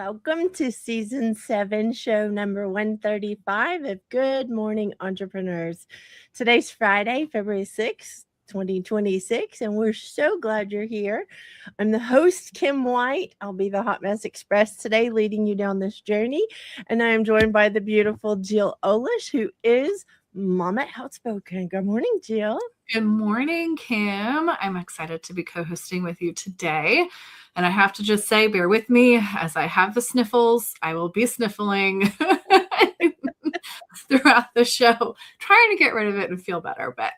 Welcome to season 7, show number 135 of Good Morning Entrepreneurs. Today's Friday, February 6th, 2026, and we're so glad you're here. I'm the host, Kim White. I'll be the Hot Mess Express today, leading you down this journey. And I am joined by the beautiful Jill Olish, who is Mama Outspoken. Good morning, Jill. Good morning, Kim. I'm excited to be co-hosting with you today. And I have to just say, bear with me as I have the sniffles. I will be sniffling throughout the show, trying to get rid of it and feel better. But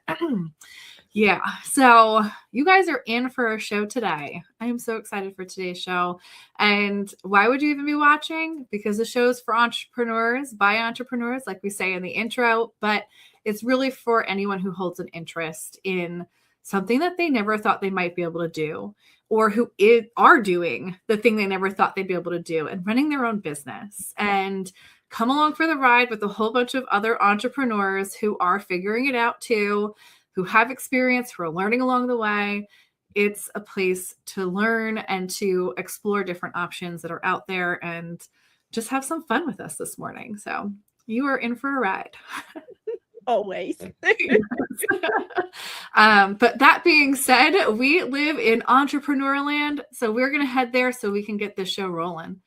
yeah, so you guys are in for a show today. I am so excited for today's show. And why would you even be watching? Because the show is for entrepreneurs, by entrepreneurs, like we say in the intro, but it's really for anyone who holds an interest in something that they never thought they might be able to do, or who are doing the thing they never thought they'd be able to do and running their own business. And come along for the ride with a whole bunch of other entrepreneurs who are figuring it out too, who have experience, who are learning along the way. It's a place to learn and to explore different options that are out there and just have some fun with us this morning. So you are in for a ride. Always. But that being said, we live in entrepreneur land, so we're going to head there so we can get this show rolling.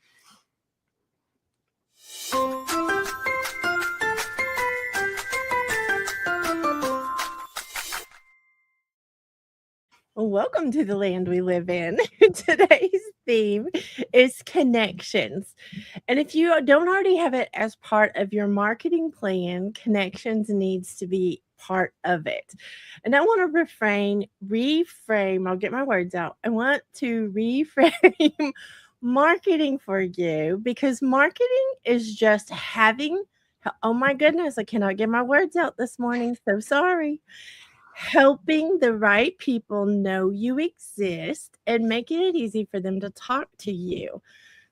Welcome to the land we live in. Today's theme is connections. And if you don't already have it as part of your marketing plan, connections needs to be part of it. And I want to reframe, I'll get my words out. I want to reframe marketing for you, because marketing is just having, oh my goodness, I cannot get my words out this morning. So sorry. Helping the right people know you exist and making it easy for them to talk to you.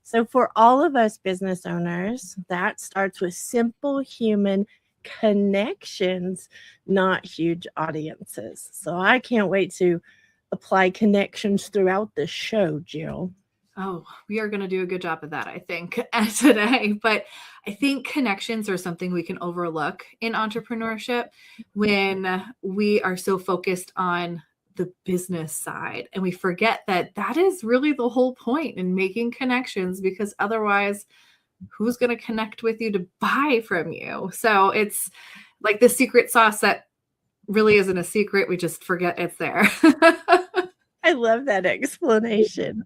So for all of us business owners, that starts with simple human connections, not huge audiences. So I can't wait to apply connections throughout the show, Jill. Oh, we are going to do a good job of that, I think, today. But I think connections are something we can overlook in entrepreneurship when we are so focused on the business side. And we forget that that is really the whole point in making connections, because otherwise, who's going to connect with you to buy from you? So it's like the secret sauce that really isn't a secret. We just forget it's there. I love that explanation.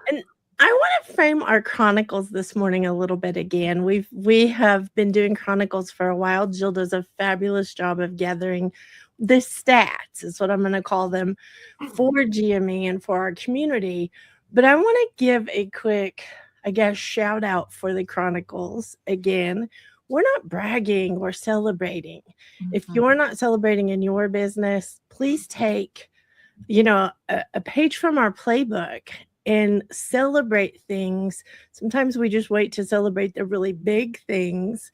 And I want to frame our chronicles this morning a little bit again. We have been doing chronicles for a while. Jill does a fabulous job of gathering the stats, is what I'm going to call them, for GME and for our community. But I want to give a quick, shout out for the chronicles. Again, we're not bragging, we're celebrating. Mm-hmm. If you're not celebrating in your business, please take a page from our playbook and celebrate things. Sometimes we just wait to celebrate the really big things,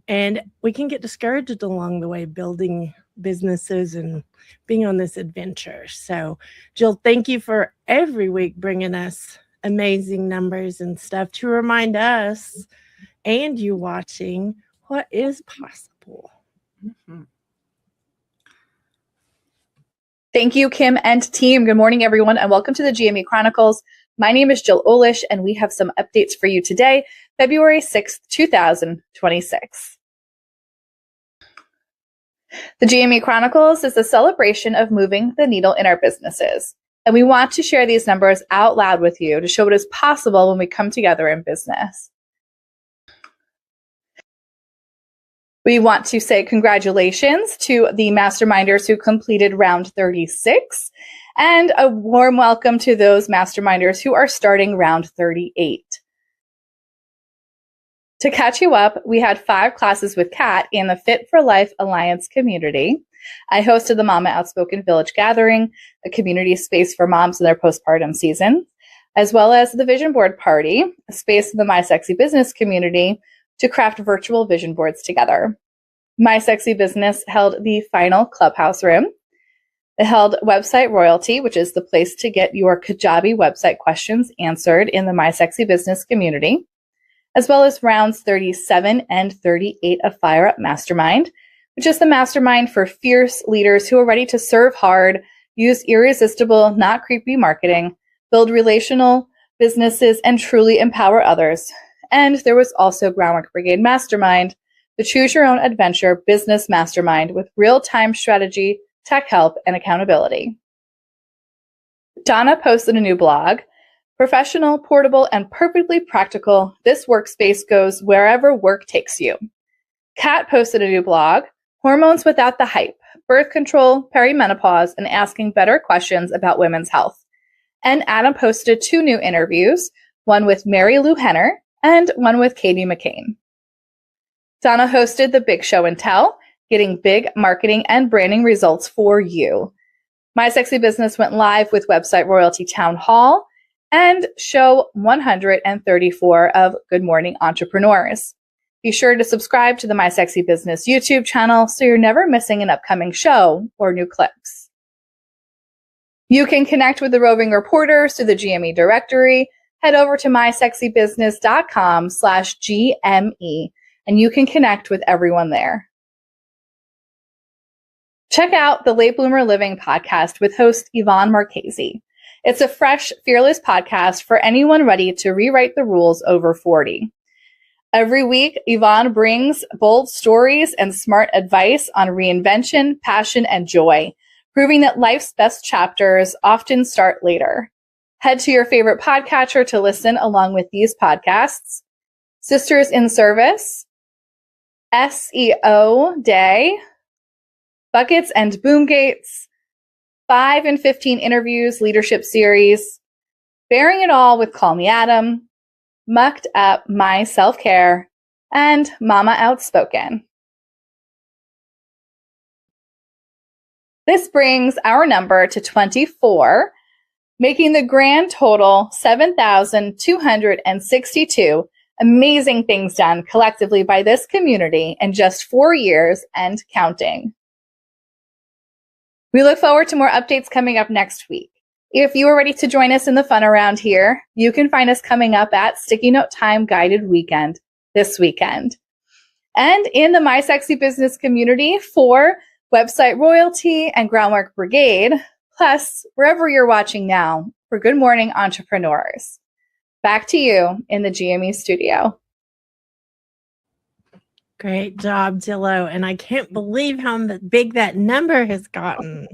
and we can get discouraged along the way building businesses and being on this adventure. So Jill, thank you for every week bringing us amazing numbers and stuff to remind us and you watching what is possible. Mm-hmm. Thank you, Kim and team. Good morning, everyone, and welcome to the GME Chronicles. My name is Jill Olish, and we have some updates for you today, February 6th, 2026. The GME Chronicles is a celebration of moving the needle in our businesses, and we want to share these numbers out loud with you to show what is possible when we come together in business. We want to say congratulations to the masterminders who completed round 36, and a warm welcome to those masterminders who are starting round 38. To catch you up, we had 5 classes with Kat in the Fit for Life Alliance community. I hosted the Mama Outspoken Village Gathering, a community space for moms in their postpartum season, as well as the Vision Board Party, a space in the My Sexy Business community to craft virtual vision boards together. My Sexy Business held the final clubhouse room. They held Website Royalty, which is the place to get your Kajabi website questions answered in the My Sexy Business community, as well as rounds 37 and 38 of Fire Up Mastermind, which is the mastermind for fierce leaders who are ready to serve hard, use irresistible, not creepy marketing, build relational businesses, and truly empower others. And there was also Groundwork Brigade Mastermind, the choose your own adventure business mastermind with real-time strategy, tech help, and accountability. Donna posted a new blog. Professional, portable, and perfectly practical, this workspace goes wherever work takes you. Kat posted a new blog. Hormones without the hype, birth control, perimenopause, and asking better questions about women's health. And Adam posted 2 new interviews, one with Mary Lou Henner and one with Katie McCain. Donna hosted the Big Show and Tell, getting big marketing and branding results for you. My Sexy Business went live with Website Royalty Town Hall and show 134 of Good Morning Entrepreneurs. Be sure to subscribe to the My Sexy Business YouTube channel so you're never missing an upcoming show or new clips. You can connect with the Roving Reporters through the GME directory. Head over to mysexybusiness.com/GME and you can connect with everyone there. Check out the Late Bloomer Living podcast with host Yvonne Marchese. It's a fresh, fearless podcast for anyone ready to rewrite the rules over 40. Every week, Yvonne brings bold stories and smart advice on reinvention, passion, and joy, proving that life's best chapters often start later. Head to your favorite podcatcher to listen along with these podcasts: Sisters in Service, SEO Day, Buckets and Boomgates, 5 and 15 Interviews Leadership Series, Bearing It All with Call Me Adam, Mucked Up My Self-Care, and Mama Outspoken. This brings our number to 24, making the grand total 7,262 amazing things done collectively by this community in just 4 years and counting. We look forward to more updates coming up next week. If you are ready to join us in the fun around here, you can find us coming up at Sticky Note Time Guided Weekend this weekend. And in the My Sexy Business community for Website Royalty and Groundwork Brigade, plus wherever you're watching now for Good Morning Entrepreneurs. Back to you in the GME studio. Great job, Jillo. And I can't believe how big that number has gotten.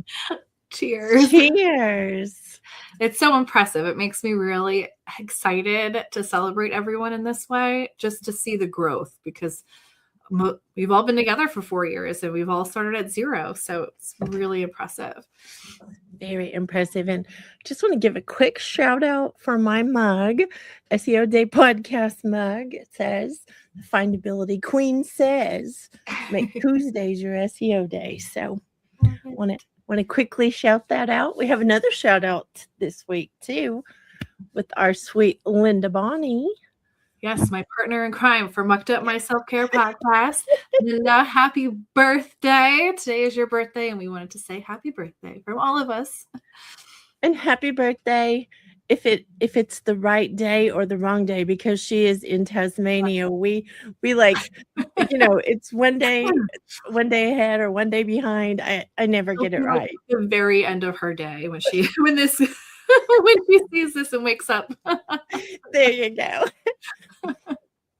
Cheers. Cheers. It's so impressive. It makes me really excited to celebrate everyone in this way, just to see the growth, because we've all been together for 4 years and we've all started at 0. So it's really impressive. Very impressive. And just want to give a quick shout out for my mug, SEO Day podcast mug. It says, the Findability Queen says, make Tuesdays your SEO day. So want to quickly shout that out. We have another shout out this week too with our sweet Linda Bonnie. Yes, my partner in crime for Mucked Up My Self-Care podcast. Linda, happy birthday. Today is your birthday, and we wanted to say happy birthday from all of us. And happy birthday if it's the right day or the wrong day, because she is in Tasmania. We like, it's one day ahead or one day behind. I never get it right. The very end of her day when she when she sees this and wakes up. There you go.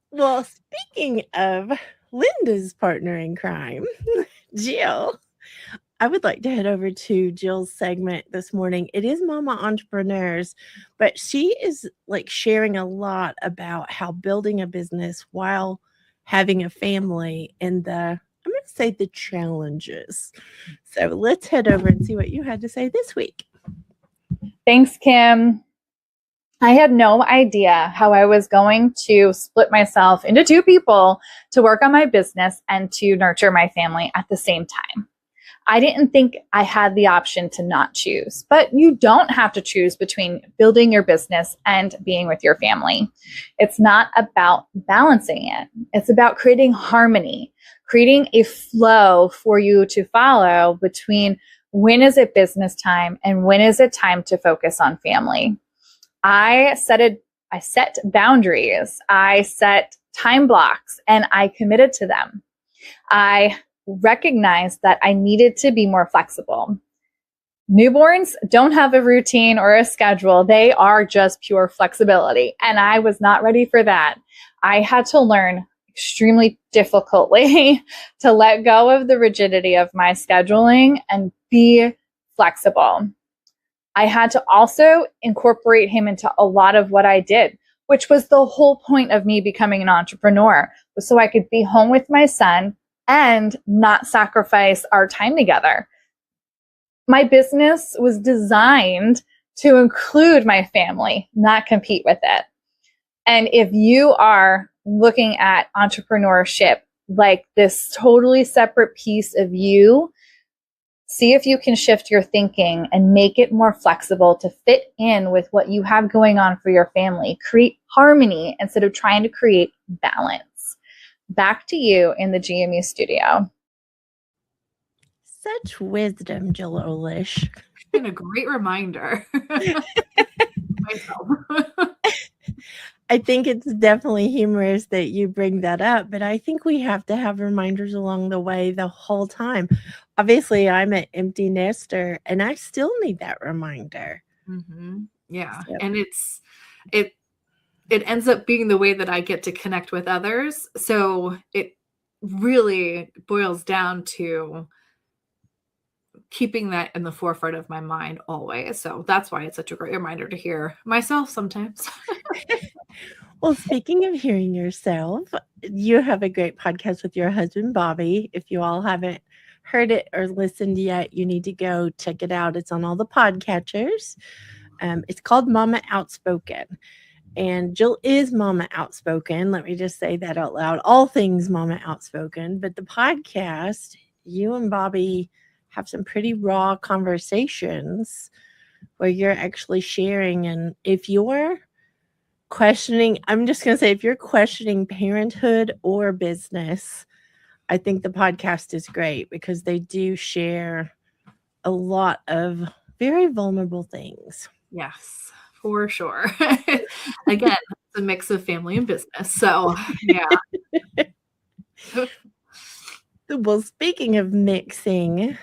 Well, speaking of Linda's partner in crime, Jill, I would like to head over to Jill's segment this morning. It is Mama Entrepreneurs, but she is like sharing a lot about how building a business while having a family and I'm going to say the challenges. So let's head over and see what you had to say this week. Thanks, Kim. I had no idea how I was going to split myself into 2 people to work on my business and to nurture my family at the same time. I didn't think I had the option to not choose, but you don't have to choose between building your business and being with your family. It's not about balancing it. It's about creating harmony, creating a flow for you to follow between when is it business time and when is it time to focus on family? I set boundaries. I set time blocks and I committed to them. I recognized that I needed to be more flexible. Newborns don't have a routine or a schedule. They are just pure flexibility. And I was not ready for that. I had to learn extremely difficultly to let go of the rigidity of my scheduling and be flexible. I had to also incorporate him into a lot of what I did, which was the whole point of me becoming an entrepreneur, was so I could be home with my son and not sacrifice our time together. My business was designed to include my family, not compete with it. And if you are looking at entrepreneurship like this totally separate piece of you, see if you can shift your thinking and make it more flexible to fit in with what you have going on for your family. Create harmony instead of trying to create balance. Back to you in the GME studio. Such wisdom, Jill Olish. And a great reminder. Myself. I think it's definitely humorous that you bring that up, but I think we have to have reminders along the way the whole time. Obviously, I'm an empty nester, and I still need that reminder. Mm-hmm. Yeah, So. And it ends up being the way that I get to connect with others. So it really boils down to keeping that in the forefront of my mind always. So that's why it's such a great reminder to hear myself sometimes. Well, speaking of hearing yourself, you have a great podcast with your husband, Bobby. If you all haven't heard it or listened yet, you need to go check it out. It's on all the podcatchers. It's called Mama Outspoken. And Jill is Mama Outspoken. Let me just say that out loud. All things Mama Outspoken. But the podcast, you and Bobby have some pretty raw conversations where you're actually sharing. And if you're questioning, I'm just going to say, if you're questioning parenthood or business, I think the podcast is great because they do share a lot of very vulnerable things. Yes, for sure. Again, it's a mix of family and business. So, yeah. Well, speaking of mixing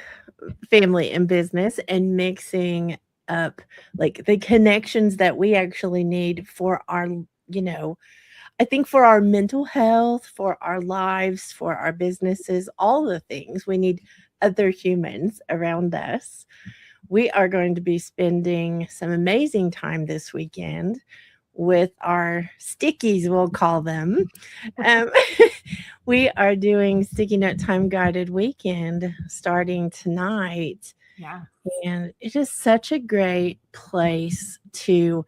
family and business and mixing up like the connections that we actually need for our, I think for our mental health, for our lives, for our businesses, all the things, we need other humans around us. We are going to be spending some amazing time this weekend with our stickies, we'll call them. We are doing Sticky Note Time Guided Weekend starting tonight. Yeah. And it is such a great place to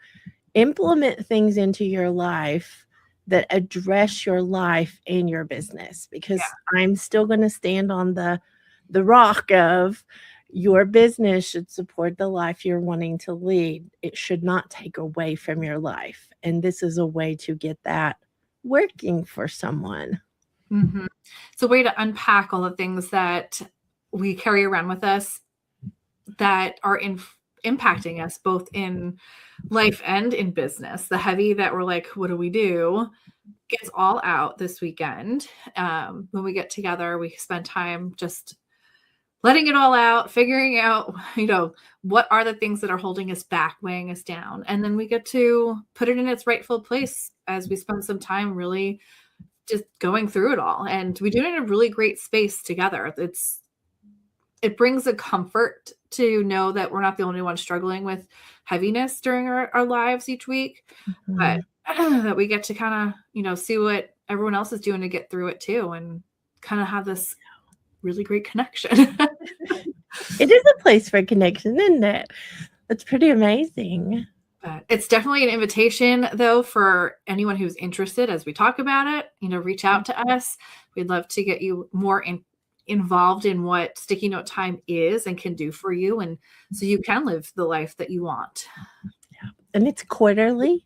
implement things into your life that address your life and your business, because I'm still going to stand on the rock of your business should support the life you're wanting to lead. It should not take away from your life. And this is a way to get that working for someone. Mm-hmm. It's a way to unpack all the things that we carry around with us that are impacting us both in life and in business. The heavy that we're like, what do we do? Gets all out this weekend. When we get together, we spend time just letting it all out, figuring out, what are the things that are holding us back, weighing us down. And then we get to put it in its rightful place as we spend some time really just going through it all. And we do it in a really great space together. It brings a comfort to know that we're not the only ones struggling with heaviness during our lives each week, but that we get to kind of, see what everyone else is doing to get through it too, and kind of have this really great connection. It is a place for connection, isn't it? It's pretty amazing. But it's definitely an invitation, though, for anyone who's interested as we talk about it, reach out to us. We'd love to get you more involved in what Sticky Note Time is and can do for you, and so you can live the life that you want. Yeah. And it's quarterly.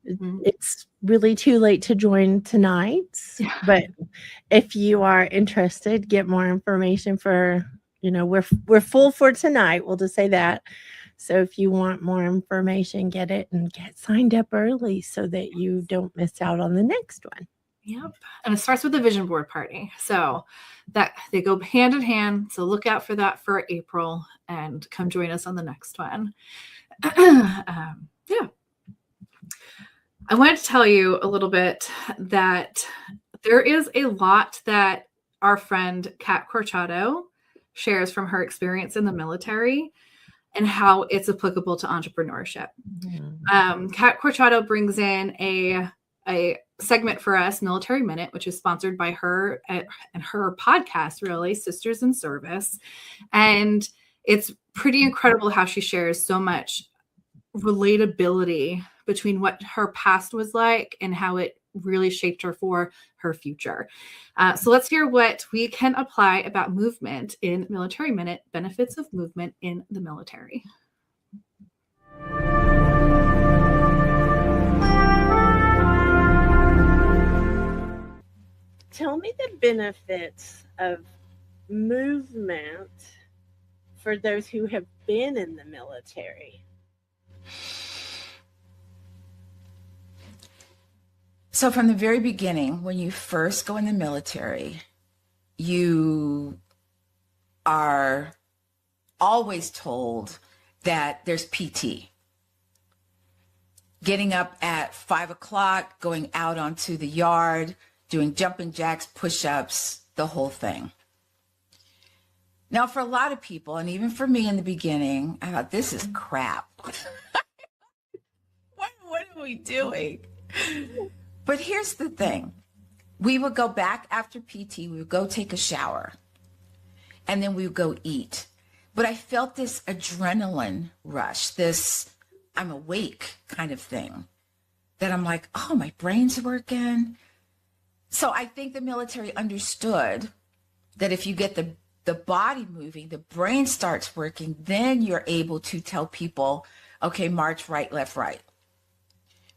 Mm-hmm. It's really too late to join tonight, but if you are interested, get more information for we're full for tonight. We'll just say that. So if you want more information, get it and get signed up early so that you don't miss out on the next one. Yep. And it starts with the vision board party. So that they go hand in hand. So look out for that for April and come join us on the next one. Yeah. I wanted to tell you a little bit that there is a lot that our friend Kat Corchado shares from her experience in the military and how it's applicable to entrepreneurship. Kat Corchado brings in a segment for us, Military Minute, which is sponsored by her and her podcast, really, Sisters in Service. And it's pretty incredible how she shares so much relatability between what her past was like and how it really shaped her for her future. So let's hear what we can apply about movement in Military Minute, benefits of movement in the military. Tell me the benefits of movement for those who have been in the military. So from the very beginning, when you first go in the military, you are always told that there's PT. Getting up at 5 o'clock, going out onto the yard, doing jumping jacks, push-ups, the whole thing. Now, for a lot of people, and even for me in the beginning, I thought, this is crap. What are we doing? But here's the thing. We would go back after PT, we would go take a shower, and then we would go eat. But I felt this adrenaline rush, this I'm awake kind of thing, that I'm like, oh, my brain's working. So I think the military understood that if you get the body moving, the brain starts working, then you're able to tell people, okay, march right, left, right.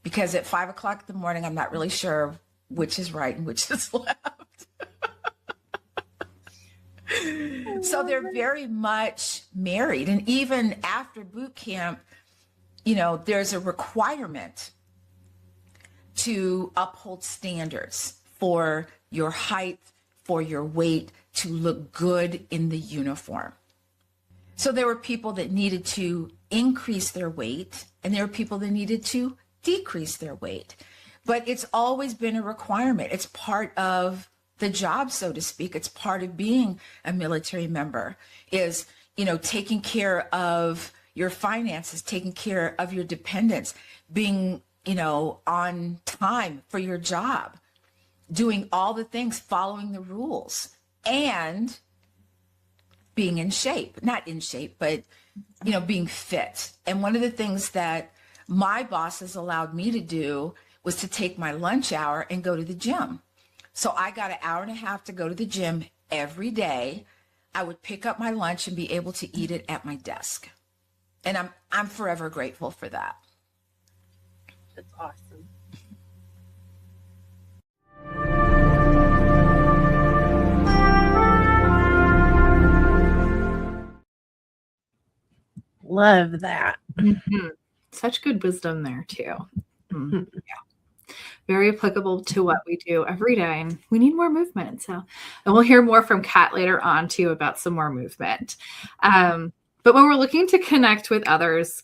Because at 5 o'clock in the morning, I'm not really sure which is right and which is left. So they're very much married. And even after boot camp, there's a requirement to uphold standards for your height, for your weight, to look good in the uniform. So there were people that needed to increase their weight, and there were people that needed to decrease their weight. But it's always been a requirement. It's part of the job, so to speak. It's part of being a military member is, taking care of your finances, taking care of your dependents, being, on time for your job, doing all the things, following the rules, and being in shape, not in shape, but, being fit. And one of the things that my bosses allowed me to do was to take my lunch hour and go to the gym. So I got an hour and a half to go to the gym every day. I would pick up my lunch and be able to eat it at my desk. And I'm forever grateful for that. That's awesome. Love that. Mm-hmm. Such good wisdom there too. Mm-hmm. Yeah. Very applicable to what we do every day. And we need more movement. And we'll hear more from Kat later on too about some more movement. But when we're looking to connect with others,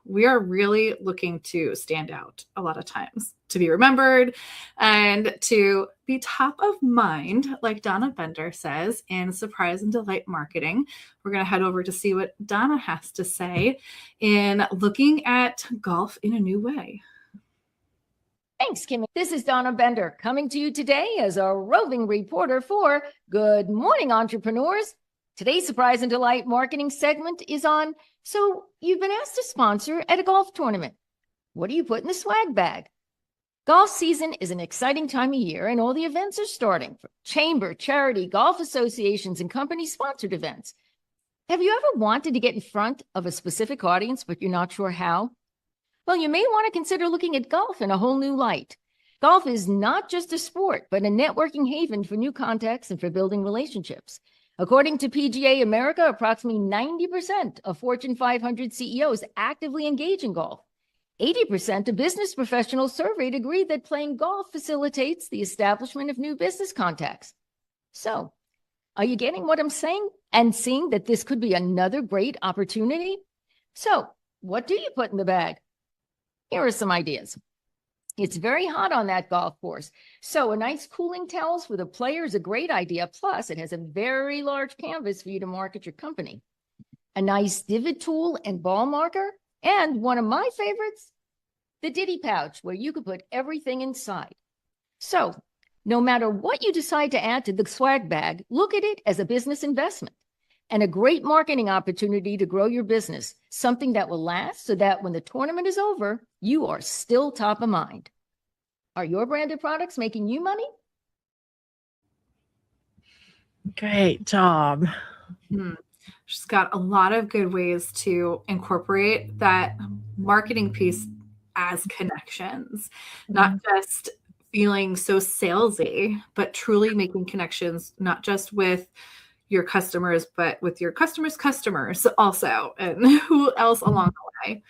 we are really looking to stand out a lot of times, to be remembered and to be top of mind, like Donna Bender says in Surprise and Delight Marketing. We're going to head over to see what Donna has to say in looking at golf in a new way. Thanks, Kimmy. This is Donna Bender coming to you today as a roving reporter for Good Morning Entrepreneurs. Today's Surprise and Delight Marketing segment is on, so you've been asked to sponsor at a golf tournament. What do you put in the swag bag? Golf season is an exciting time of year, and all the events are starting from chamber, charity, golf associations, and company-sponsored events. Have you ever wanted to get in front of a specific audience, but you're not sure how? Well, you may want to consider looking at golf in a whole new light. Golf is not just a sport, but a networking haven for new contacts and for building relationships. According to PGA America, approximately 90% of Fortune 500 CEOs actively engage in golf. 80% of business professionals surveyed agree that playing golf facilitates the establishment of new business contacts. So, are you getting what I'm saying and seeing that this could be another great opportunity? So, what do you put in the bag? Here are some ideas. It's very hot on that golf course, so a nice cooling towels for the player is a great idea. Plus, it has a very large canvas for you to market your company. A nice divot tool and ball marker, and one of my favorites, the Diddy pouch, where you could put everything inside. So, no matter what you decide to add to the swag bag, look at it as a business investment and a great marketing opportunity to grow your business, something that will last so that when the tournament is over, you are still top of mind. Are your branded products making you money? Great job. She's got a lot of good ways to incorporate that marketing piece as connections, not just feeling so salesy, but truly making connections, not just with your customers, but with your customers' customers also, and who else along the way.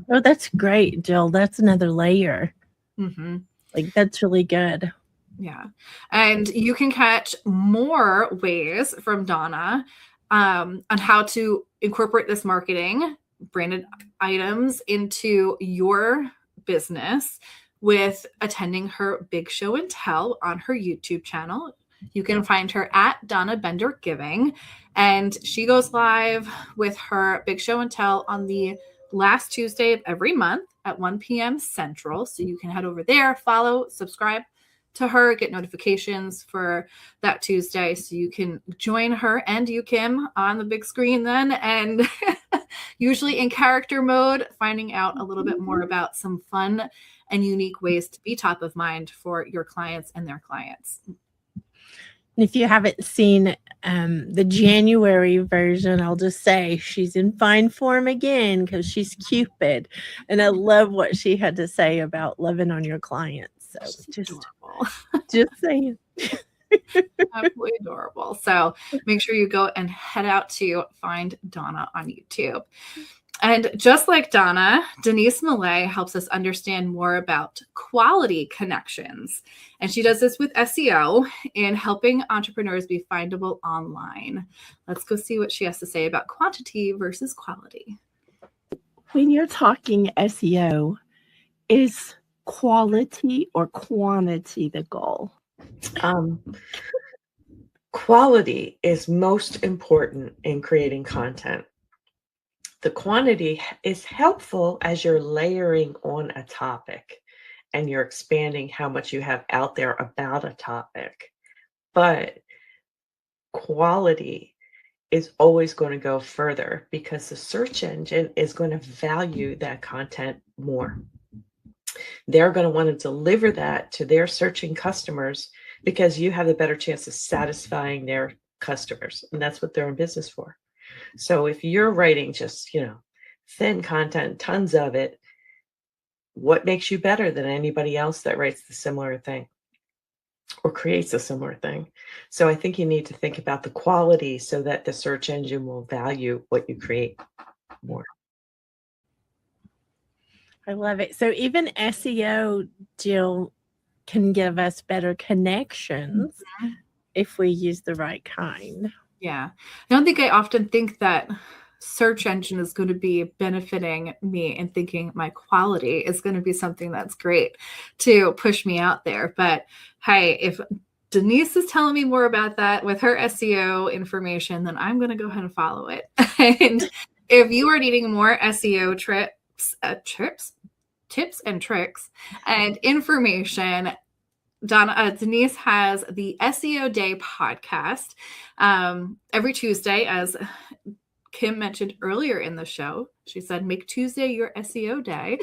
Oh, that's great, Jill. That's another layer. Mm-hmm. Like, that's really good. Yeah. And you can catch more ways from Donna on how to incorporate this marketing, branded items into your business with attending her Big Show and Tell on her YouTube channel. You can find her at Donna Bender Giving, and she goes live with her Big Show and Tell on the last Tuesday of every month at 1 p.m. Central. So you can head over there, follow, subscribe to her, get notifications for that Tuesday so you can join her and you, Kim, on the big screen then, and usually in character mode, finding out a little bit more about some fun and unique ways to be top of mind for your clients and their clients. If you haven't seen the January version, I'll just say she's in fine form again because she's Cupid. And I love what she had to say about loving on your clients. So just saying. Absolutely adorable. So make sure you go and head out to find Donna on YouTube. And just like Donna, Denise Millet helps us understand more about quality connections. And she does this with SEO and helping entrepreneurs be findable online. Let's go see what she has to say about quantity versus quality. When you're talking SEO, is quality or quantity the goal? Quality is most important in creating content. The quantity is helpful as you're layering on a topic and you're expanding how much you have out there about a topic. But quality is always going to go further because the search engine is going to value that content more. They're going to want to deliver that to their searching customers because you have a better chance of satisfying their customers. And that's what they're in business for. So if you're writing just, thin content, tons of it, what makes you better than anybody else that writes the similar thing or creates a similar thing? So I think you need to think about the quality so that the search engine will value what you create more. I love it. So even SEO, Jill, can give us better connections if we use the right kind. Yeah. I don't think I often think that search engine is going to be benefiting me and thinking my quality is going to be something that's great to push me out there. But hey, if Denise is telling me more about that with her SEO information, then I'm going to go ahead and follow it. And if you are needing more SEO tips and tricks and information, Denise has the SEO Day podcast every Tuesday, as Kim mentioned earlier in the show. She said, make Tuesday your SEO day,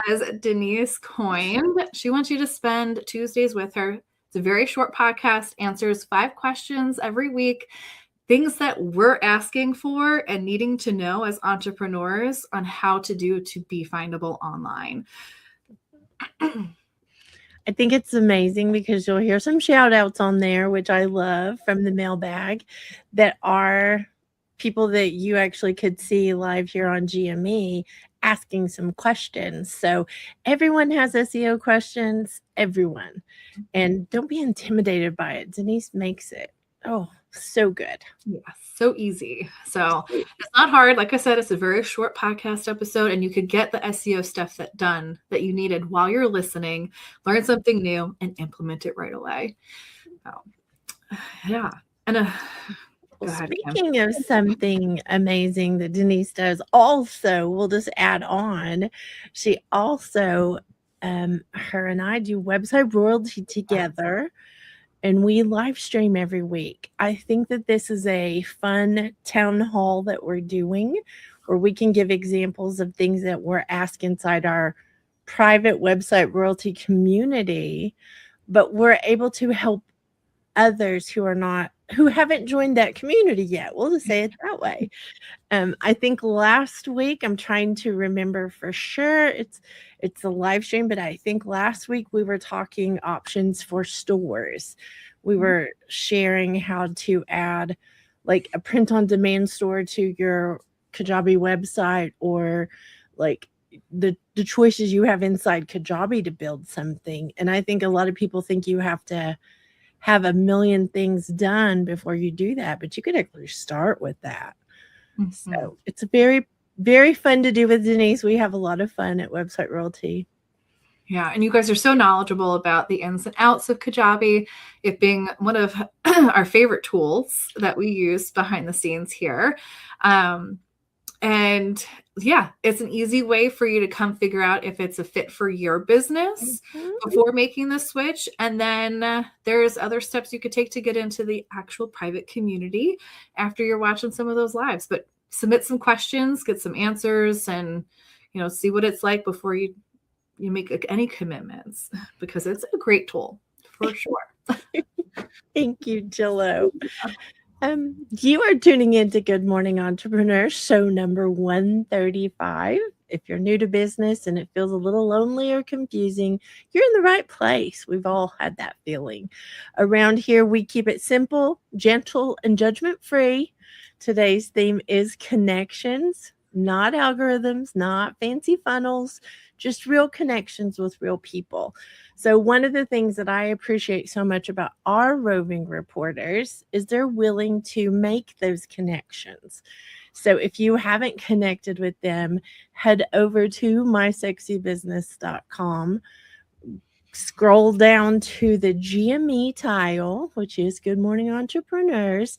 as Denise coined. She wants you to spend Tuesdays with her. It's a very short podcast, answers 5 questions every week, things that we're asking for and needing to know as entrepreneurs on how to do to be findable online. I think it's amazing because you'll hear some shout outs on there, which I love from the mailbag, that are people that you actually could see live here on GME asking some questions. So everyone has SEO questions, everyone. And don't be intimidated by it. Denise makes it. Oh, so good. Yeah, so easy. So it's not hard. Like I said, it's a very short podcast episode, and you could get the SEO stuff done that you needed while you're listening, learn something new, and implement it right away. So, yeah. And go ahead, Kim. Speaking of something amazing that Denise does, also, we'll just add on, she also, her and I do website royalty together, and we live stream every week. I think that this is a fun town hall that we're doing where we can give examples of things that we're asked inside our private website royalty community, but we're able to help others who haven't joined that community yet. We'll just say it that way. I think last week, I'm trying to remember for sure, it's a live stream, but I think last week we were talking options for stores. We were sharing how to add like a print on demand store to your Kajabi website, or like the choices you have inside Kajabi to build something. And I think a lot of people think you have to have a million things done before you do that, but you could actually start with that. So it's very, very fun to do with Denise. We have a lot of fun at Website Royalty. Yeah, and you guys are so knowledgeable about the ins and outs of Kajabi, it being one of our favorite tools that we use behind the scenes here. And yeah, it's an easy way for you to come figure out if it's a fit for your business before making the switch. And then there's other steps you could take to get into the actual private community after you're watching some of those lives. But submit some questions, get some answers, and see what it's like before you make any commitments, because it's a great tool for sure. Thank you, Jillo. You are tuning in to Good Morning Entrepreneur, show number 135. If you're new to business and it feels a little lonely or confusing, you're in the right place. We've all had that feeling. Around here, we keep it simple, gentle, and judgment-free. Today's theme is connections, not algorithms, not fancy funnels, just real connections with real people. So one of the things that I appreciate so much about our roving reporters is they're willing to make those connections. So if you haven't connected with them, head over to mysexybusiness.com, scroll down to the GME tile, which is Good Morning Entrepreneurs.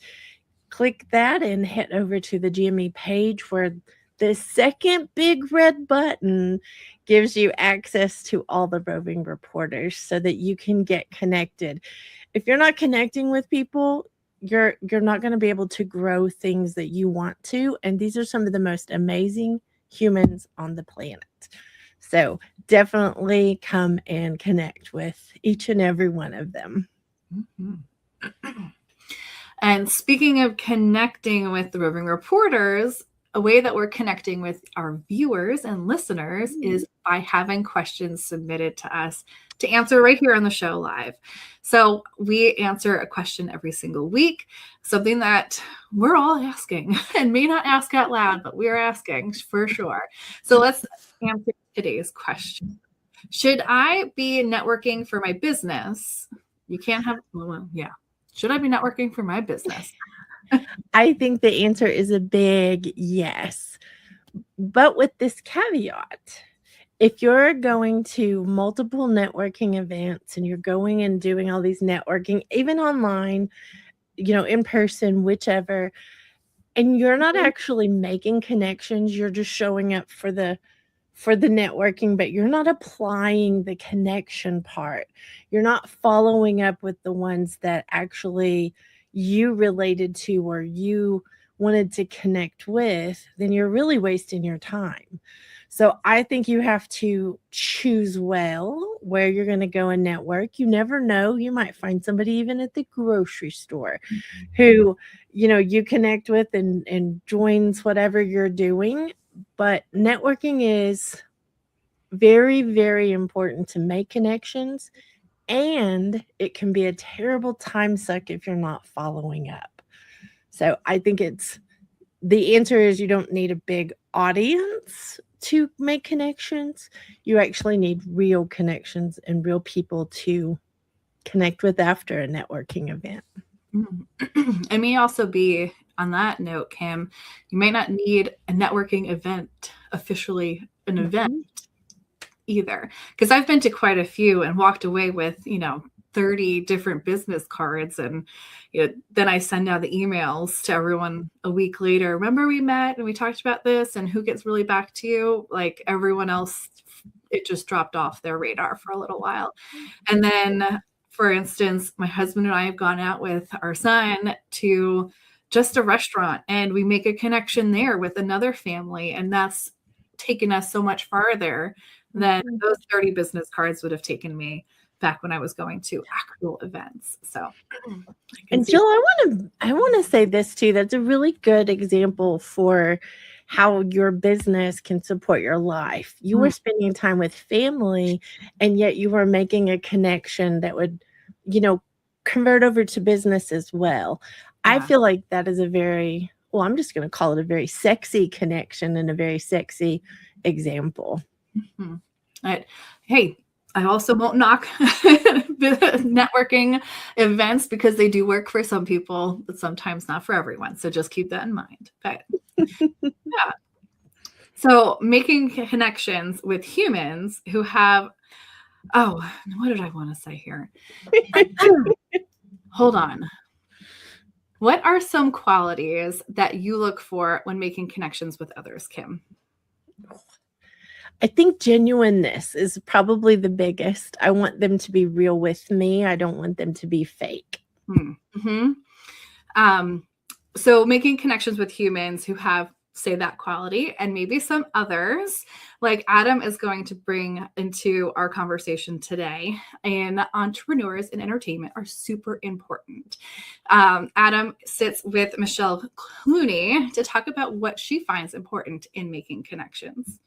Click that and head over to the GME page, where the second big red button gives you access to all the roving reporters so that you can get connected. If you're not connecting with people, you're not going to be able to grow things that you want to. And these are some of the most amazing humans on the planet. So definitely come and connect with each and every one of them. And speaking of connecting with the roving reporters, a way that we're connecting with our viewers and listeners is by having questions submitted to us to answer right here on the show live. So we answer a question every single week, something that we're all asking and may not ask out loud, but we're asking for sure. So let's answer today's question. Should I be networking for my business? You can't have, Should I be networking for my business? I think the answer is a big yes. But with this caveat, if you're going to multiple networking events and you're going and doing all these networking, even online, in person, whichever, and you're not actually making connections, you're just showing up for the networking, but you're not applying the connection part. You're not following up with the ones that actually you related to or you wanted to connect with, then you're really wasting your time. So I think you have to choose well where you're going to go and network. You never know. You might find somebody even at the grocery store who, you connect with and joins whatever you're doing. But networking is very, very important to make connections and it can be a terrible time suck if you're not following up. So I think the answer is you don't need a big audience to make connections. You actually need real connections and real people to connect with after a networking event. It may also be, on that note, Kim, you might not need a networking event, officially an event either. Because I've been to quite a few and walked away with, 30 different business cards. And then I send out the emails to everyone a week later. Remember we met and we talked about this, and who gets really back to you? Like everyone else, it just dropped off their radar for a little while. And then, for instance, my husband and I have gone out with our son to just a restaurant, and we make a connection there with another family. And that's taken us so much farther than those 30 business cards would have taken me back when I was going to actual events. So, and Jill, I want to say this too. That's a really good example for how your business can support your life. You were spending time with family, and yet you were making a connection that would, convert over to business as well. Yeah. I feel like that is I'm just going to call it a very sexy connection and a very sexy example. Mm-hmm. Hey, I also won't knock networking events because they do work for some people, but sometimes not for everyone. So just keep that in mind. But yeah. So making connections with humans who have, what did I want to say here? Hold on. What are some qualities that you look for when making connections with others, Kim? I think genuineness is probably the biggest. I want them to be real with me. I don't want them to be fake. Mm-hmm. So making connections with humans who have, say, that quality, and maybe some others, like Adam is going to bring into our conversation today, and entrepreneurs in entertainment are super important. Adam sits with Michelle Clooney to talk about what she finds important in making connections.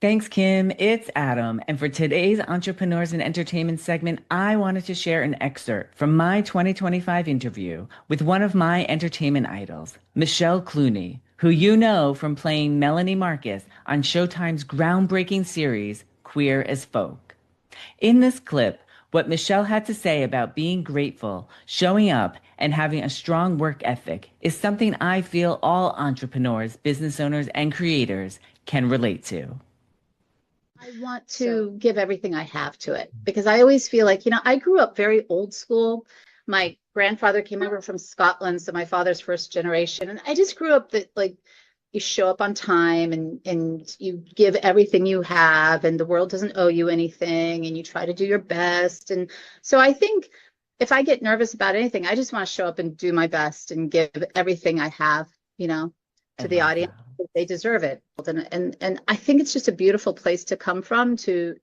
Thanks, Kim. It's Adam. And for today's Entrepreneurs in Entertainment segment, I wanted to share an excerpt from my 2025 interview with one of my entertainment idols, Michelle Clooney, who you know from playing Melanie Marcus on Showtime's groundbreaking series, Queer as Folk. In this clip, what Michelle had to say about being grateful, showing up, and having a strong work ethic is something I feel all entrepreneurs, business owners, and creators can relate to. I want to give everything I have to it because I always feel like, I grew up very old school. My grandfather came over from Scotland, so my father's first generation. And I just grew up that you show up on time and you give everything you have, and the world doesn't owe you anything, and you try to do your best. And so I think if I get nervous about anything, I just want to show up and do my best and give everything I have, to the audience. They deserve it. And I think it's just a beautiful place to come from to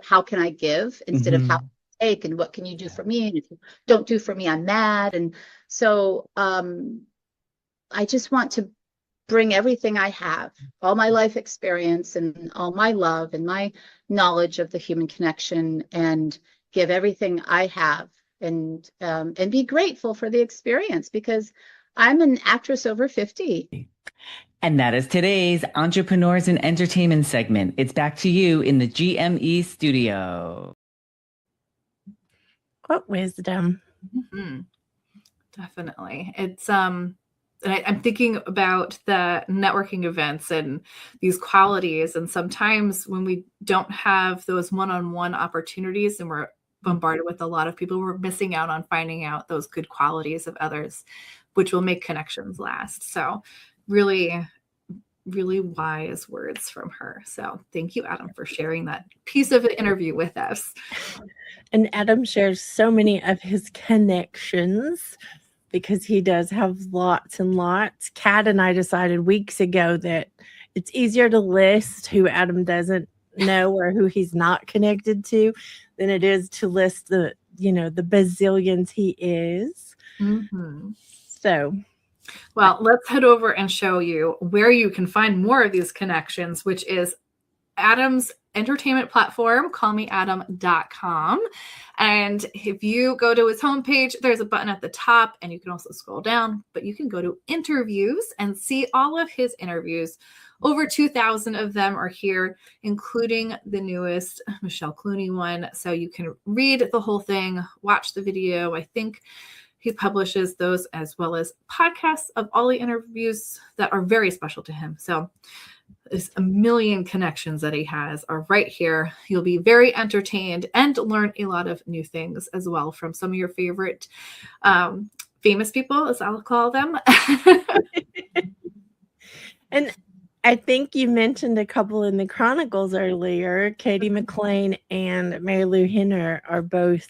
how can I give instead of how I take, and what can you do for me? And if you don't do for me, I'm mad. And so I just want to bring everything I have, all my life experience and all my love and my knowledge of the human connection, and give everything I have and be grateful for the experience because I'm an actress over 50. And that is today's Entrepreneurs in Entertainment segment. It's back to you in the GME studio. What wisdom. Mm-hmm. Definitely. It's and I'm thinking about the networking events and these qualities. And sometimes when we don't have those one-on-one opportunities and we're bombarded with a lot of people, we're missing out on finding out those good qualities of others, which will make connections last. So really, really wise words from her. So thank you, Adam, for sharing that piece of the interview with us. And Adam shares so many of his connections because he does have lots and lots. Kat and I decided weeks ago that it's easier to list who Adam doesn't know or who he's not connected to than it is to list the bazillions he is. Mm-hmm. So, well, let's head over and show you where you can find more of these connections, which is Adam's entertainment platform, callmeadam.com. And if you go to his homepage, there's a button at the top, and you can also scroll down, but you can go to interviews and see all of his interviews. Over 2,000 of them are here, including the newest Michelle Clooney one. So you can read the whole thing, watch the video. I think he publishes those as well as podcasts of all the interviews that are very special to him. So there's a million connections that he has are right here. You'll be very entertained and learn a lot of new things as well from some of your favorite famous people, as I'll call them. And I think you mentioned a couple in the Chronicles earlier. Katie McLean and Mary Lou Henner are both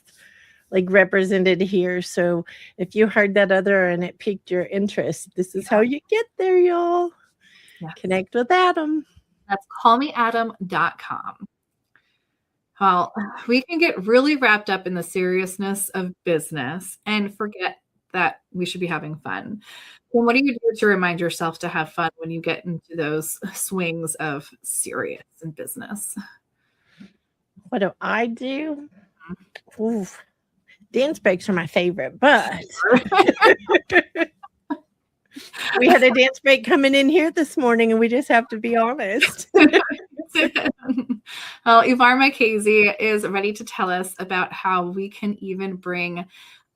like represented here. So if you heard that other and it piqued your interest, this is how you get there, y'all. Yeah. Connect with Adam. That's callmeadam.com. Well, we can get really wrapped up in the seriousness of business and forget that we should be having fun. And what do you do to remind yourself to have fun when you get into those swings of serious in business? What do I do? Ooh, dance breaks are my favorite, but we had a dance break coming in here this morning, and we just have to be honest. Well, Yvonne Marchese is ready to tell us about how we can even bring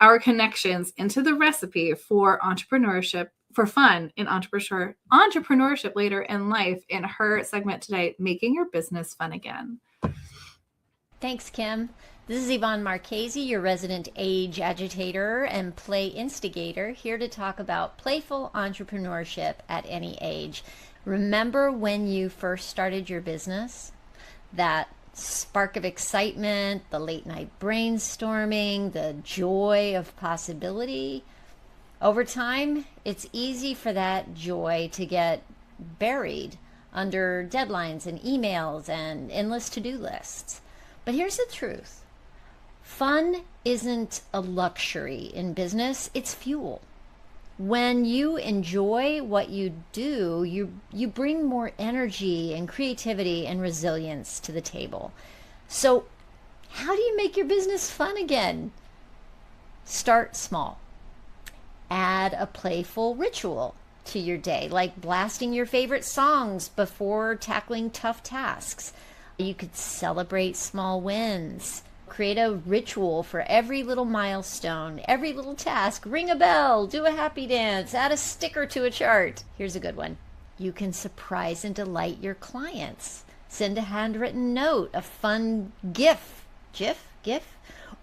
our connections into the recipe for entrepreneurship, for fun in entrepreneurship later in life, in her segment today, Making Your Business Fun Again. Thanks, Kim. This is Yvonne Marchese, your resident age agitator and play instigator, here to talk about playful entrepreneurship at any age. Remember when you first started your business? That spark of excitement, the late night brainstorming, the joy of possibility. Over time, it's easy for that joy to get buried under deadlines and emails and endless to-do lists. But here's the truth. Fun isn't a luxury in business, it's fuel. When you enjoy what you do, you bring more energy and creativity and resilience to the table. So how do you make your business fun again? Start small. Add a playful ritual to your day, like blasting your favorite songs before tackling tough tasks. You could celebrate small wins. Create a ritual for every little milestone, every little task. Ring a bell, do a happy dance, add a sticker to a chart. Here's a good one. You can surprise and delight your clients. Send a handwritten note, a fun GIF,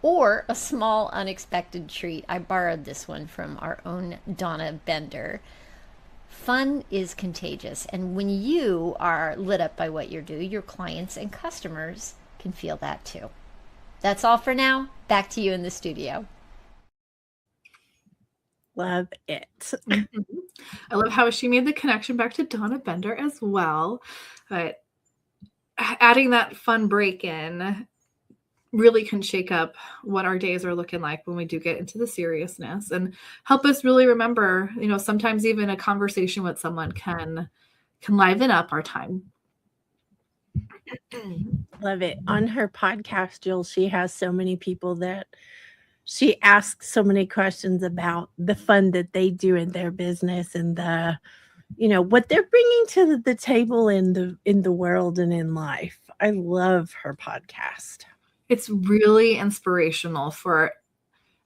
or a small unexpected treat. I borrowed this one from our own Donna Bender. Fun is contagious, and when you are lit up by what you do, your clients and customers can feel that too. That's all for now. Back to you in the studio. Love it. I love how she made the connection back to Donna Bender as well. But adding that fun break in really can shake up what our days are looking like when we do get into the seriousness, and help us really remember, sometimes even a conversation with someone can liven up our time. Love it. On her podcast, Jill, she has so many people that she asks so many questions about the fun that they do in their business and the, what they're bringing to the table in the world and in life. I love her podcast. It's really inspirational for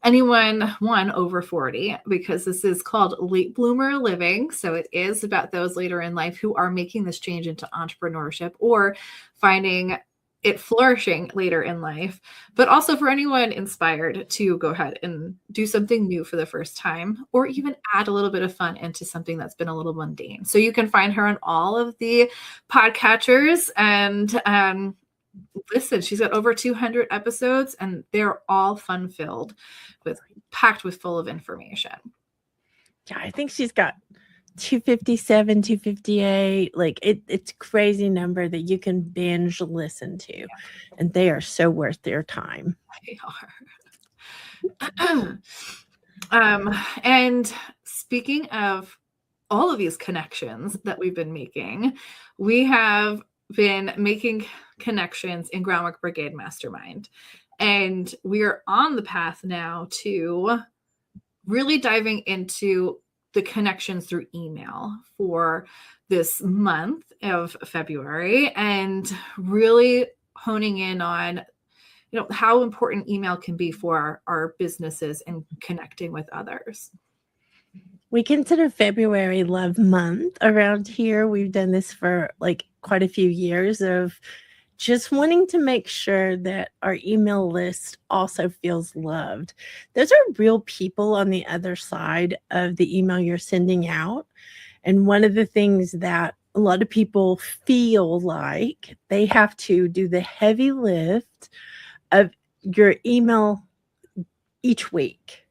anyone, over 40, because this is called Late Bloomer Living. So it is about those later in life who are making this change into entrepreneurship or finding it flourishing later in life, but also for anyone inspired to go ahead and do something new for the first time, or even add a little bit of fun into something that's been a little mundane. So you can find her on all of the podcatchers, and listen, she's got over 200 episodes, and they're all fun-filled, packed with full of information. Yeah, I think she's got 257, 258. Like it's a crazy number that you can binge listen to, and they are so worth their time. They are. And speaking of all of these connections that we've been making, we have been making connections in Groundwork Brigade Mastermind. And we are on the path now to really diving into the connections through email for this month of February, and really honing in on, how important email can be for our businesses and connecting with others. We consider February Love Month around here. We've done this for like quite a few years of just wanting to make sure that our email list also feels loved. Those are real people on the other side of the email you're sending out. And one of the things that a lot of people feel like they have to do the heavy lift of your email each week.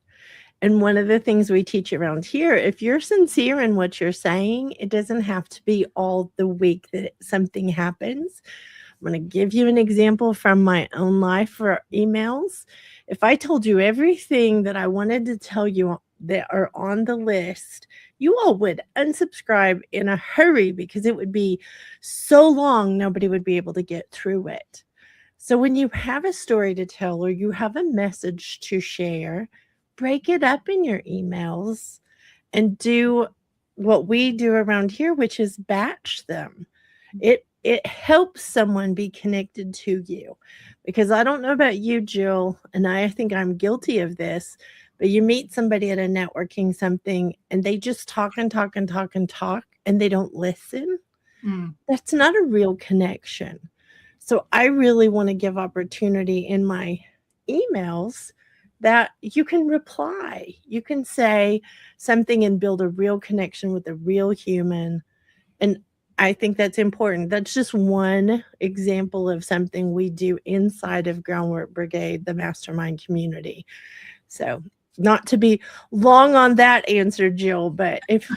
And one of the things we teach around here, if you're sincere in what you're saying, it doesn't have to be all the week that something happens. I'm going to give you an example from my own life for emails. If I told you everything that I wanted to tell you that are on the list, you all would unsubscribe in a hurry because it would be so long, nobody would be able to get through it. So when you have a story to tell or you have a message to share, break it up in your emails and do what we do around here, which is batch them. It helps someone be connected to you, because I don't know about you, Jill, and I think I'm guilty of this, but you meet somebody at a networking something and they just talk and talk and talk and talk and they don't listen. That's not a real connection. So I really want to give opportunity in my emails that you can reply. You can say something and build a real connection with a real human. And I think that's important. That's just one example of something we do inside of Groundwork Brigade, the mastermind community. So not to be long on that answer, Jill, but if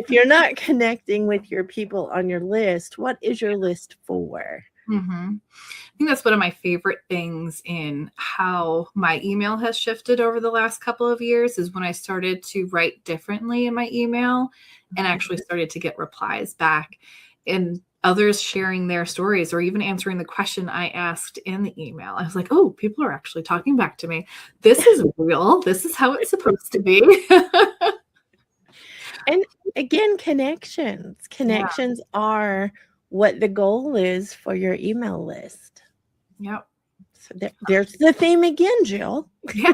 you're not connecting with your people on your list, what is your list for? Mm-hmm. I think that's one of my favorite things in how my email has shifted over the last couple of years is when I started to write differently in my email and actually started to get replies back and others sharing their stories or even answering the question I asked in the email. I was like, oh, people are actually talking back to me. This is real. This is how it's supposed to be. And again, connections are what the goal is for your email list. Yep. So there's the theme again, Jill. Yeah.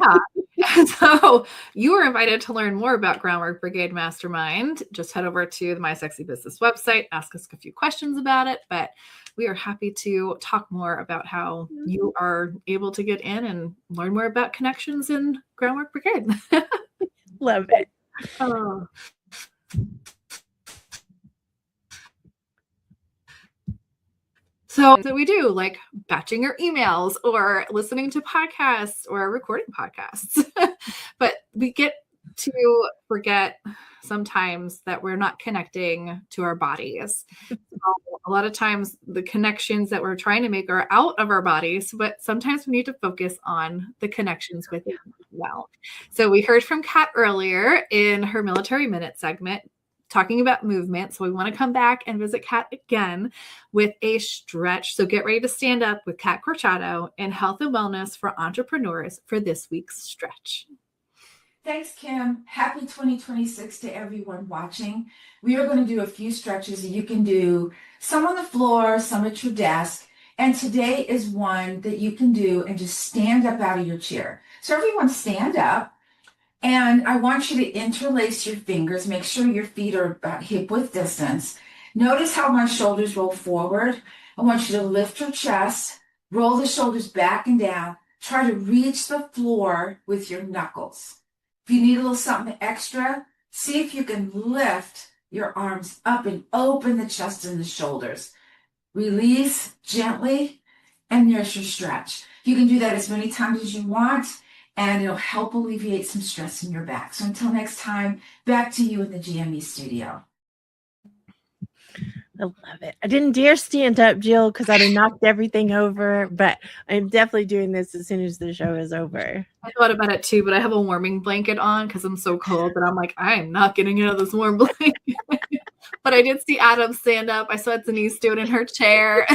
So you are invited to learn more about Groundwork Brigade Mastermind. Just head over to the My Sexy Business website, ask us a few questions about it, but we are happy to talk more about how you are able to get in and learn more about connections in Groundwork Brigade. Love it. Oh. So we do like batching your emails or listening to podcasts or recording podcasts. But we get to forget sometimes that we're not connecting to our bodies. So a lot of times the connections that we're trying to make are out of our bodies, but sometimes we need to focus on the connections within as well. So we heard from Kat earlier in her Military Minute segment, talking about movement. So we want to come back and visit Kat again with a stretch. So get ready to stand up with Kat Corchado in Health and Wellness for Entrepreneurs for this week's stretch. Thanks, Kim. Happy 2026 to everyone watching. We are going to do a few stretches that you can do, some on the floor, some at your desk. And today is one that you can do and just stand up out of your chair. So everyone stand up. And I want you to interlace your fingers. Make sure your feet are about hip width distance. Notice how my shoulders roll forward. I want you to lift your chest, roll the shoulders back and down. Try to reach the floor with your knuckles. If you need a little something extra, see if you can lift your arms up and open the chest and the shoulders. Release gently, and there's your stretch. You can do that as many times as you want, and it'll help alleviate some stress in your back. So until next time, back to you in the GME studio. I love it. I didn't dare stand up, Jill, because I'd have knocked everything over, but I'm definitely doing this as soon as the show is over. I thought about it too, but I have a warming blanket on because I'm so cold that I'm like, I am not getting out of this warm blanket. but I did see Adam stand up. I saw Denise do it in her chair.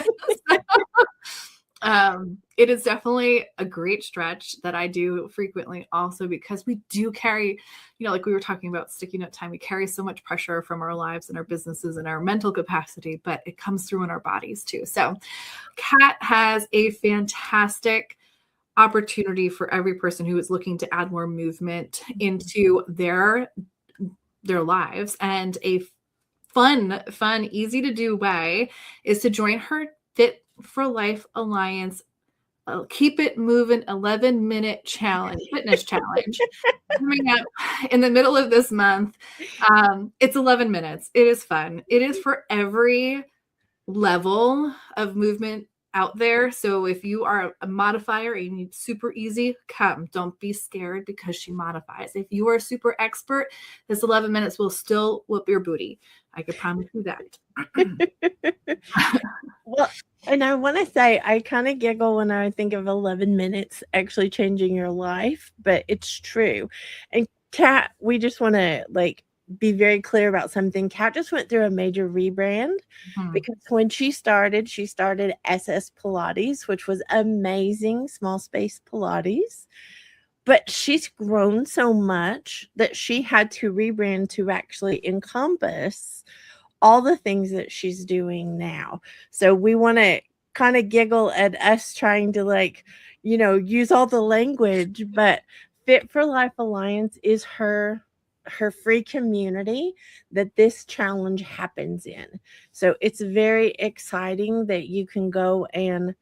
It is definitely a great stretch that I do frequently also, because we do carry, like we were talking about sticky note time, we carry so much pressure from our lives and our businesses and our mental capacity, but it comes through in our bodies too. So Kat has a fantastic opportunity for every person who is looking to add more movement into their lives. And a fun, easy to do way is to join her Fit for Life Alliance Keep It Moving 11-minute challenge, fitness challenge coming up in the middle of this month. It's 11 minutes. It is fun. It is for every level of movement out there. So if you are a modifier and you need super easy, come. Don't be scared because she modifies. If you are a super expert, this 11 minutes will still whoop your booty. I can promise you that. Well, and I want to say, I kind of giggle when I think of 11 minutes actually changing your life, but it's true. And Kat, we just want to be very clear about something. Kat just went through a major rebrand because when she started SS Pilates, which was amazing, small space Pilates. But she's grown so much that she had to rebrand to actually encompass all the things that she's doing now. So we want to kind of giggle at us trying to use all the language, but Fit for Life Alliance is her free community that this challenge happens in. So it's very exciting that you can go and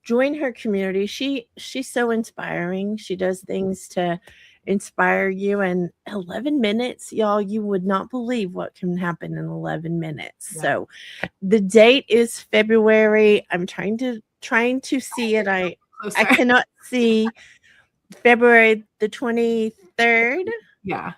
join her community. She's so inspiring. She does things to inspire you. And 11 minutes, y'all, you would not believe what can happen in 11 minutes. Yeah. So the date is February. I'm trying to see it. I cannot see February the 23rd. Yeah.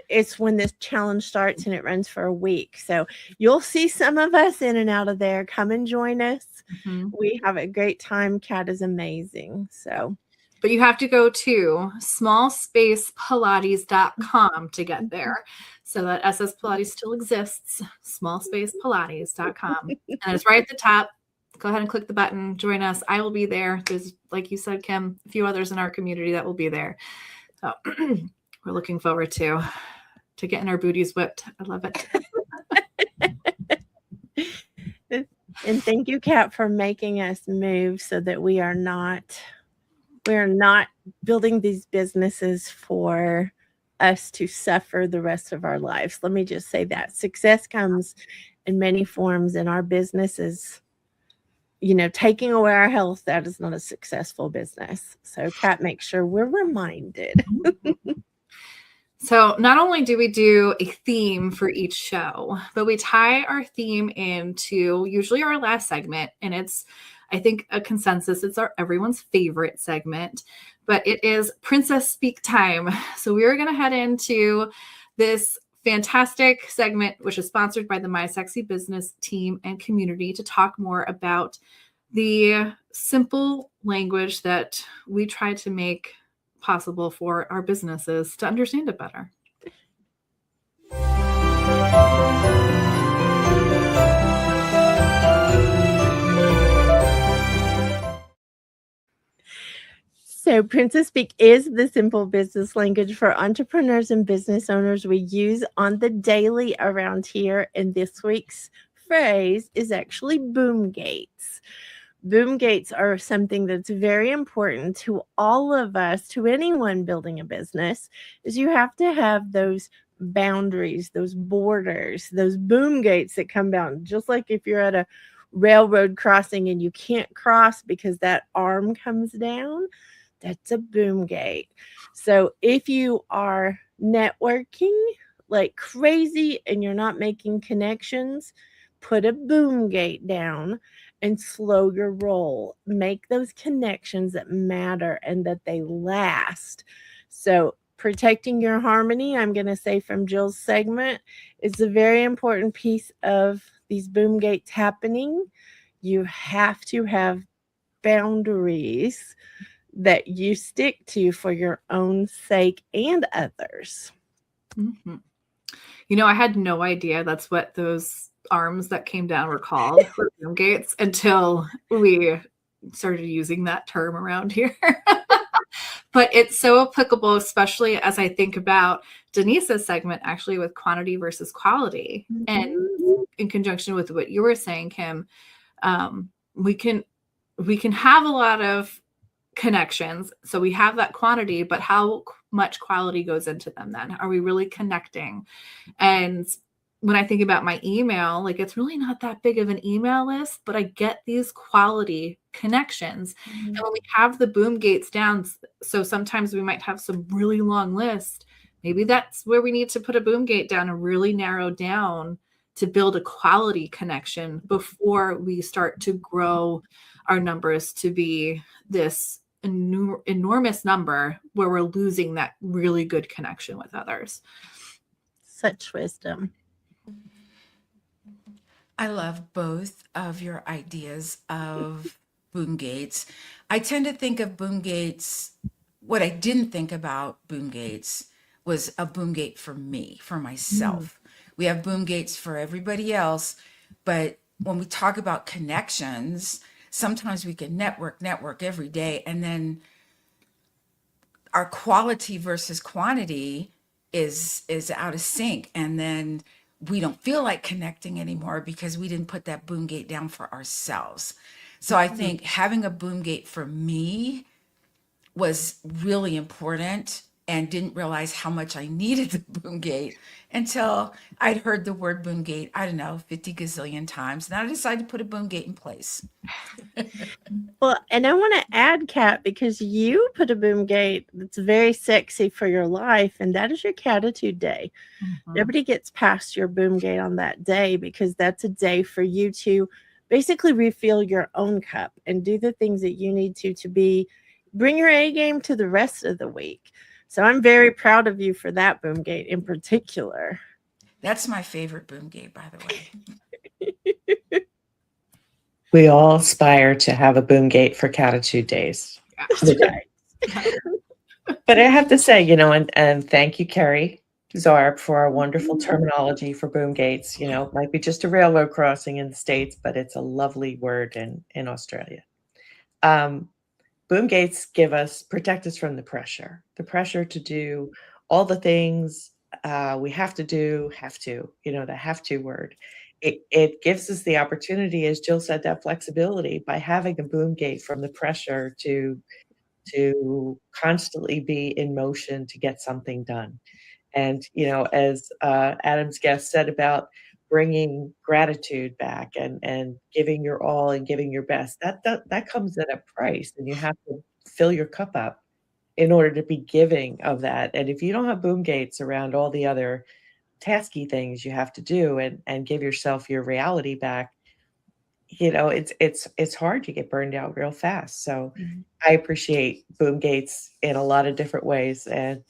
It's when this challenge starts and it runs for a week. So you'll see some of us in and out of there. Come and join us. Mm-hmm. We have a great time. Kat is amazing. So, but you have to go to smallspacepilates.com to get there. So that SS Pilates still exists, smallspacepilates.com. And it's right at the top. Go ahead and click the button. Join us. I will be there. There's, like you said, Kim, a few others in our community that will be there. So we're looking forward to getting our booties whipped. I love it. And thank you, Kat, for making us move so that we are not building these businesses for us to suffer the rest of our lives. Let me just say that success comes in many forms, and our business is, taking away our health. That is not a successful business. So Kat makes sure we're reminded. So not only do we do a theme for each show, but we tie our theme into usually our last segment. And it's, I think, a consensus. It's everyone's favorite segment, but it is Princess Speak Time. So we are going to head into this fantastic segment, which is sponsored by the My Sexy Business team and community, to talk more about the simple language that we try to make possible for our businesses to understand it better. So Princess Speak is the simple business language for entrepreneurs and business owners we use on the daily around here. And this week's phrase is actually boom gates. Boom gates are something that's very important to all of us, to anyone building a business, is you have to have those boundaries, those borders, those boom gates that come down. Just like if you're at a railroad crossing and you can't cross because that arm comes down, that's a boom gate. So if you are networking like crazy and you're not making connections, put a boom gate down and slow your roll. Make those connections that matter and that they last. So protecting your harmony, I'm going to say from Jill's segment, is a very important piece of these boom gates happening. You have to have boundaries that you stick to for your own sake and others. Mm-hmm. You know, I had no idea that's what those arms that came down were called, boom gates, until we started using that term around here. But it's so applicable, especially as I think about Denise's segment actually with quantity versus quality. And in conjunction with what you were saying, Kim, we can have a lot of connections. So we have that quantity, but how much quality goes into them then? Are we really connecting? And when I think about my email, like it's really not that big of an email list, but I get these quality connections. And when we have the boom gates down, so sometimes we might have some really long list. Maybe that's where we need to put a boom gate down and really narrow down to build a quality connection before we start to grow our numbers to be this enormous number where we're losing that really good connection with others. Such wisdom. I love both of your ideas of boom gates. I tend to think of boom gates, what I didn't think about boom gates was a boom gate for me, for myself. We have boom gates for everybody else, but when we talk about connections, sometimes we can network every day, and then our quality versus quantity is out of sync, and then we don't feel like connecting anymore because we didn't put that boom gate down for ourselves. So I think having a boom gate for me was really important, and didn't realize how much I needed the boom gate until I'd heard the word boom gate, I don't know, 50 gazillion times. And I decided to put a boom gate in place. Well, and I want to add, Kat, because you put a boom gate that's very sexy for your life, and that is your Catitude Day. Nobody gets past your boom gate on that day, because that's a day for you to basically refill your own cup and do the things that you need to bring your A game to the rest of the week. So I'm very proud of you for that boom gate in particular. That's my favorite boom gate, by the way. We all aspire to have a boom gate for Catitude Days. But I have to say, and thank you, Carrie Zarb, for our wonderful terminology for boom gates. It might be just a railroad crossing in the States, but it's a lovely word in Australia. Boom gates protect us from the pressure to do all the things we have to do, the have to word. It gives us the opportunity, as Jill said, that flexibility by having a boom gate from the pressure to constantly be in motion to get something done. And, as Adam's guest said about bringing gratitude back and giving your all and giving your best, that comes at a price, and you have to fill your cup up in order to be giving of that. And if you don't have boom gates around all the other tasky things you have to do and give yourself your reality back, it's hard to get burned out real fast. So I appreciate boom gates in a lot of different ways, and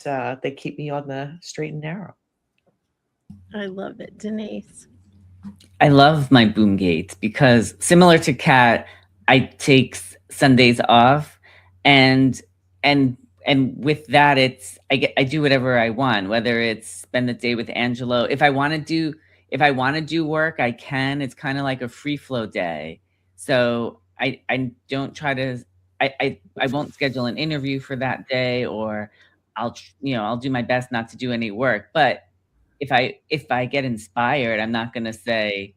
they keep me on the straight and narrow. I love it, Denise. I love my boom gates because, similar to Kat, I take Sundays off, and with that, I do whatever I want, whether it's spend the day with Angelo. If I want to do work, I can. It's kind of like a free flow day. So I don't try to. I won't schedule an interview for that day, or I'll do my best not to do any work. But if I get inspired, I'm not going to say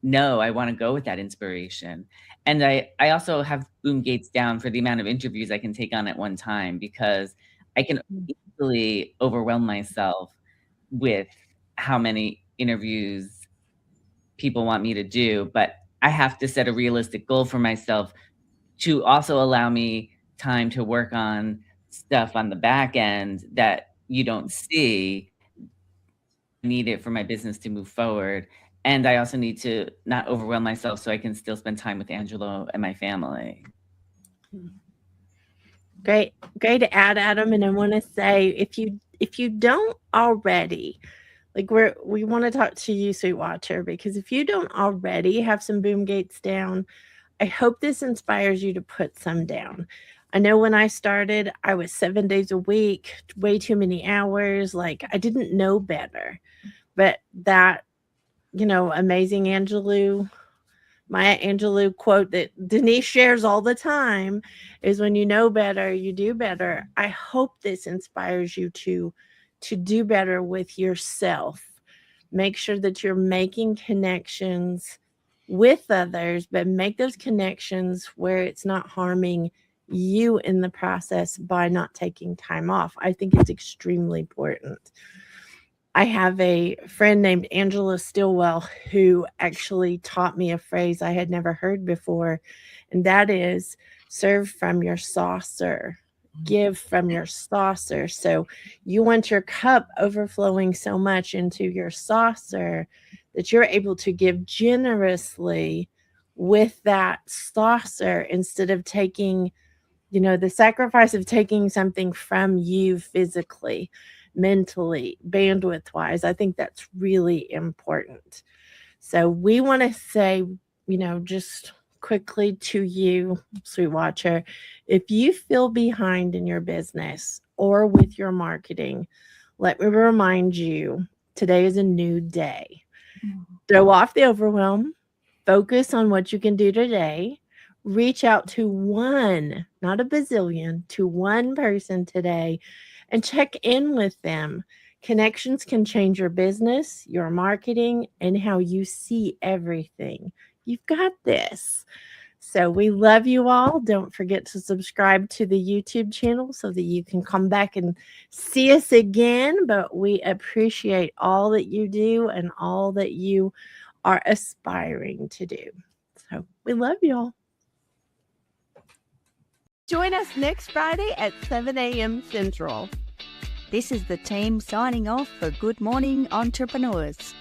no. I want to go with that inspiration. And I also have boom gates down for the amount of interviews I can take on at one time, because I can easily overwhelm myself with how many interviews people want me to do. But I have to set a realistic goal for myself to also allow me time to work on stuff on the back end that you don't see. I need it for my business to move forward. And I also need to not overwhelm myself so I can still spend time with Angelo and my family. Great to add, Adam. And I want to say, if you don't already, like we want to talk to you, Sweet Watcher, because if you don't already have some boom gates down, I hope this inspires you to put some down. I know when I started, I was 7 days a week, way too many hours. Like, I didn't know better. But that, amazing Maya Angelou quote that Denise shares all the time is, when you know better, you do better. I hope this inspires you to do better with yourself. Make sure that you're making connections with others, but make those connections where it's not harming you in the process by not taking time off. I think it's extremely important. I have a friend named Angela Stillwell who actually taught me a phrase I had never heard before, and that is serve from your saucer, give from your saucer. So you want your cup overflowing so much into your saucer that you're able to give generously with that saucer, instead of taking, the sacrifice of taking something from you physically, mentally, bandwidth wise. I think that's really important. So we want to say, just quickly to you, Sweet Watcher, if you feel behind in your business or with your marketing, let me remind you, today is a new day. Throw off the overwhelm, focus on what you can do today. Reach out to one, not a bazillion, to one person today and check in with them. Connections can change your business, your marketing, and how you see everything. You've got this. So we love you all. Don't forget to subscribe to the YouTube channel so that you can come back and see us again. But we appreciate all that you do and all that you are aspiring to do. So we love you all. Join us next Friday at 7 a.m. Central. This is the team signing off for Good Morning Entrepreneurs.